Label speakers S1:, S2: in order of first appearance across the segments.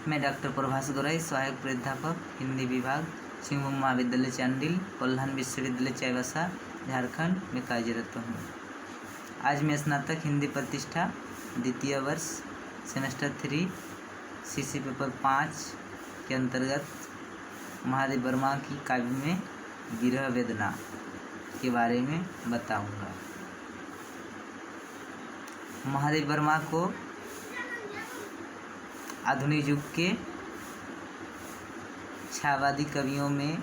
S1: मैं डॉक्टर प्रभास गोराई, सहायक प्राध्यापक हिंदी विभाग, सिंहभूम महाविद्यालय चांडिल, कोल्हान विश्वविद्यालय चाईबासा, झारखंड में कार्यरत हूँ। आज मैं स्नातक हिंदी प्रतिष्ठा द्वितीय वर्ष सेमेस्टर 3 सीसी पेपर 5 के अंतर्गत महादेव वर्मा की काव्य में विरह वेदना के बारे में बताऊंगा। महादेव वर्मा को आधुनिक युग के छायावादी कवियों में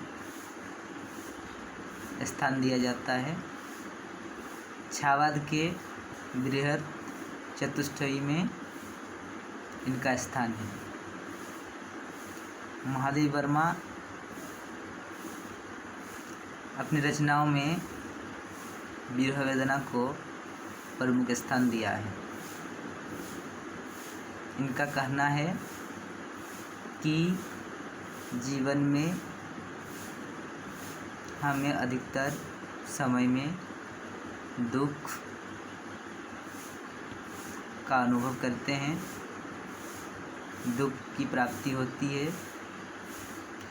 S1: स्थान दिया जाता है। छायावाद के बृहद चतुष्टयी में इनका स्थान है। महादेव वर्मा अपनी रचनाओं में विरह वेदना को प्रमुख स्थान दिया है। इनका कहना है कि जीवन में हमें अधिकतर समय में दुख का अनुभव करते हैं, दुख की प्राप्ति होती है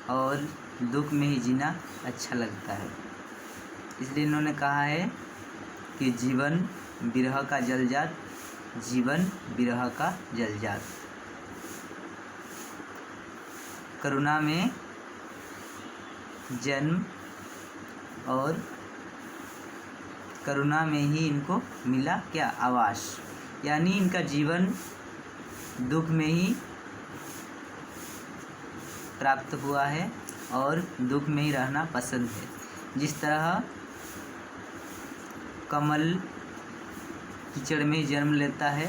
S1: और दुख में ही जीना अच्छा लगता है। इसलिए इन्होंने कहा है कि जीवन विरह का जलजात, जीवन विरह का जलजात। करुणा में जन्म और करुणा में ही इनको मिला क्या आवास, यानी इनका जीवन दुख में ही प्राप्त हुआ है और दुख में ही रहना पसंद है। जिस तरह कमल कीचड़ में ही जन्म लेता है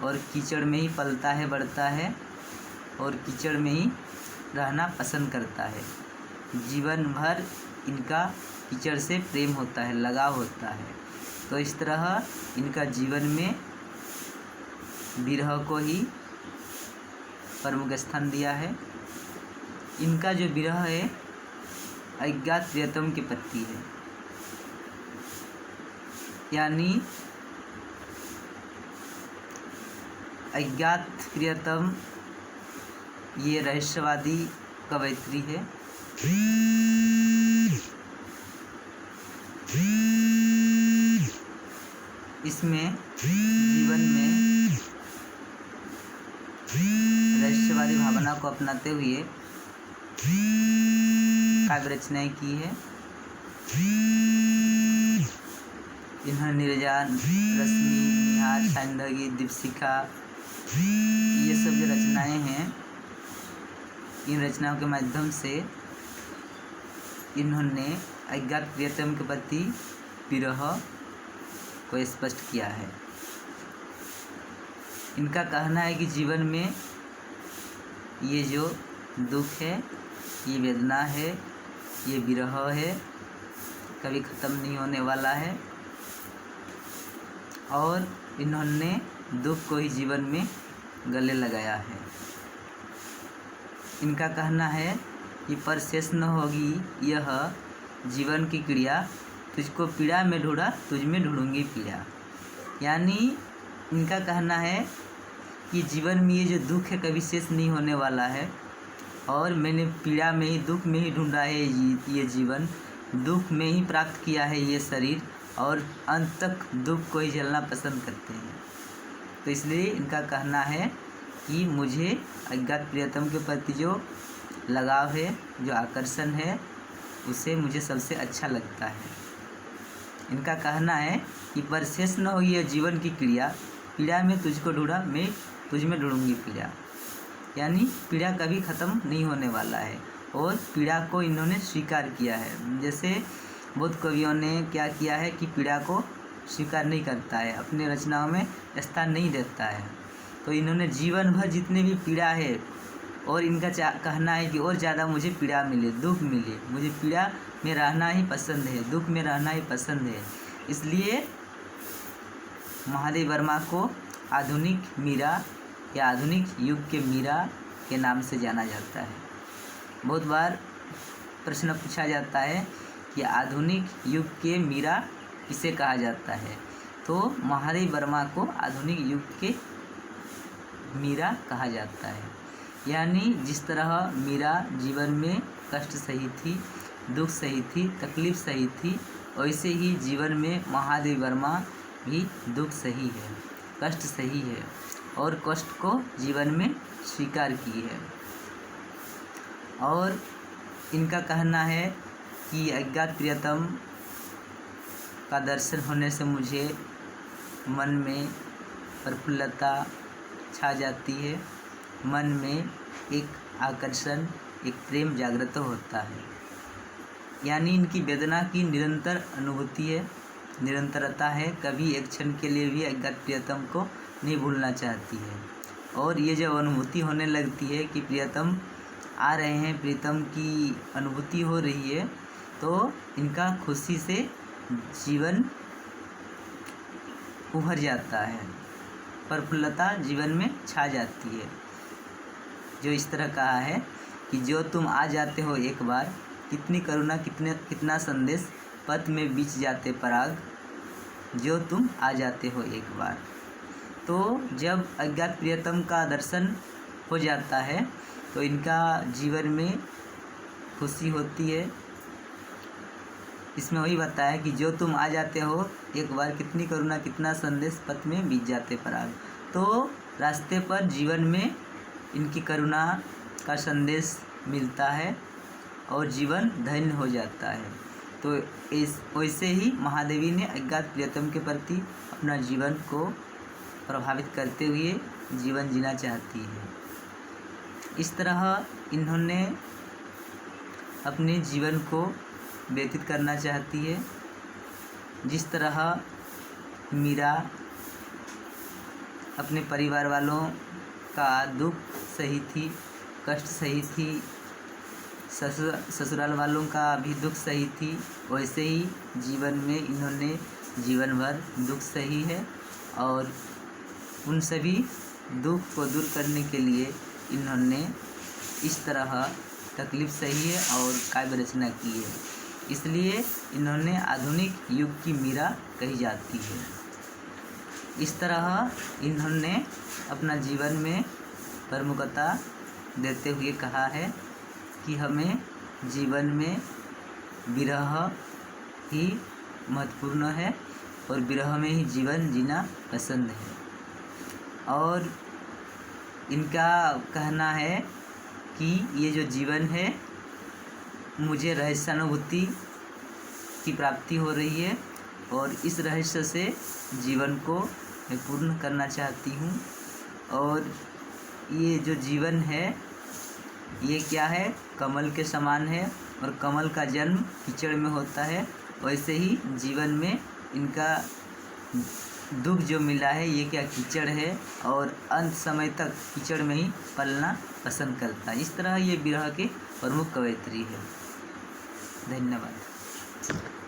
S1: और कीचड़ में ही पलता है, बढ़ता है और कीचड़ में ही रहना पसंद करता है। जीवन भर इनका कीचड़ से प्रेम होता है, लगाव होता है। तो इस तरह इनका जीवन में विरह को ही प्रमुख स्थान दिया है। इनका जो विरह है अज्ञात प्रियतम के प्रति है, यानी अज्ञात प्रियतम ये रहस्यवादी कवयित्री है। इसमें जीवन में रहस्यवादी भावना को अपनाते हुए काव्य रचनाएं की है। इन्होंने निर्जान, रश्मि, निहार, छांदगी, दीपशिखा, ये सब जो रचनाएं हैं, इन रचनाओं के माध्यम से इन्होंने अज्ञात प्रियतम के प्रति विरह को स्पष्ट किया है। इनका कहना है कि जीवन में ये जो दुख है, ये वेदना है, ये विरह है, कभी ख़त्म नहीं होने वाला है और इन्होंने दुख को ही जीवन में गले लगाया है। इनका कहना है कि पर शेष न होगी यह जीवन की क्रिया, तुझको पीड़ा में ढूंढा, तुझ में ढूंढूंगी पीड़ा। यानी इनका कहना है कि जीवन में ये जो दुख है कभी शेष नहीं होने वाला है और मैंने पीड़ा में ही, दुख में ही ढूंढा है ये जीवन, दुख में ही प्राप्त किया है ये शरीर और अंत तक दुख को ही झेलना पसंद करते हैं। तो इसलिए इनका कहना है कि मुझे अज्ञात प्रियतम के प्रति जो लगाव है, जो आकर्षण है, उसे मुझे सबसे अच्छा लगता है। इनका कहना है कि पर शेष न हो ये जीवन की क्रिया, पीड़ा में तुझको ढूंढा, मैं तुझ में ढूंढूंगी पीड़ा। यानी पीड़ा कभी ख़त्म नहीं होने वाला है और पीड़ा को इन्होंने स्वीकार किया है। जैसे बहुत कवियों ने क्या किया है कि पीड़ा को स्वीकार नहीं करता है, अपने रचनाओं में स्थान नहीं देता है। तो इन्होंने जीवन भर जितने भी पीड़ा है और इनका कहना है कि और ज़्यादा मुझे पीड़ा मिले, दुख मिले, मुझे पीड़ा में रहना ही पसंद है, दुख में रहना ही पसंद है। इसलिए महादेव वर्मा को आधुनिक मीरा या आधुनिक युग के मीरा के नाम से जाना जाता है। बहुत बार प्रश्न पूछा जाता है कि आधुनिक युग के मीरा किसे कहा जाता है, तो महादेव वर्मा को आधुनिक युग के मीरा कहा जाता है। यानी जिस तरह मीरा जीवन में कष्ट सही थी, दुख सही थी, तकलीफ सही थी, वैसे ही जीवन में महादेवी वर्मा भी दुख सही है, कष्ट सही है और कष्ट को जीवन में स्वीकार की है। और इनका कहना है कि अज्ञात प्रियतम का दर्शन होने से मुझे मन में प्रफुल्लता छा जाती है, मन में एक आकर्षण, एक प्रेम जागृत होता है। यानी इनकी वेदना की निरंतर अनुभूति है, निरंतरता है, कभी एक क्षण के लिए भी अज्ञात प्रियतम को नहीं भूलना चाहती है। और ये जब अनुभूति होने लगती है कि प्रियतम आ रहे हैं, प्रीतम की अनुभूति हो रही है, तो इनका खुशी से जीवन उभर जाता है, प्रफुल्लता जीवन में छा जाती है। जो इस तरह कहा है कि जो तुम आ जाते हो एक बार, कितनी करुणा, कितना संदेश पथ में बीच जाते पराग, जो तुम आ जाते हो एक बार। तो जब अज्ञात प्रियतम का दर्शन हो जाता है तो इनका जीवन में खुशी होती है। इसमें वही बताया कि जो तुम आ जाते हो एक बार, कितनी करुणा, कितना संदेश पथ में बीत जाते पराग। तो रास्ते पर जीवन में इनकी करुणा का संदेश मिलता है और जीवन धन्य हो जाता है। तो इस वैसे ही महादेवी ने अज्ञात प्रियतम के प्रति अपना जीवन को प्रभावित करते हुए जीवन जीना चाहती है। इस तरह इन्होंने अपने जीवन को व्यतीत करना चाहती है, जिस तरह मीरा अपने परिवार वालों का दुख सही थी, कष्ट सही थी, ससुराल वालों का भी दुख सही थी, वैसे ही जीवन में इन्होंने जीवन भर दुख सही है। और उन सभी दुख को दूर करने के लिए इन्होंने इस तरह तकलीफ़ सही है और काव्य रचना की है। इसलिए इन्होंने आधुनिक युग की मीरा कही जाती है। इस तरह इन्होंने अपना जीवन में प्रमुखता देते हुए कहा है कि हमें जीवन में विरह ही महत्वपूर्ण है और विरह में ही जीवन जीना पसंद है। और इनका कहना है कि ये जो जीवन है, मुझे रहस्यानुभूति की प्राप्ति हो रही है और इस रहस्य से जीवन को मैं पूर्ण करना चाहती हूँ। और ये जो जीवन है ये क्या है, कमल के समान है और कमल का जन्म कीचड़ में होता है। वैसे ही जीवन में इनका दुख जो मिला है ये क्या कीचड़ है और अंत समय तक कीचड़ में ही पलना पसंद करता है। इस तरह ये विरह के प्रमुख कवयित्री है। धन्यवाद।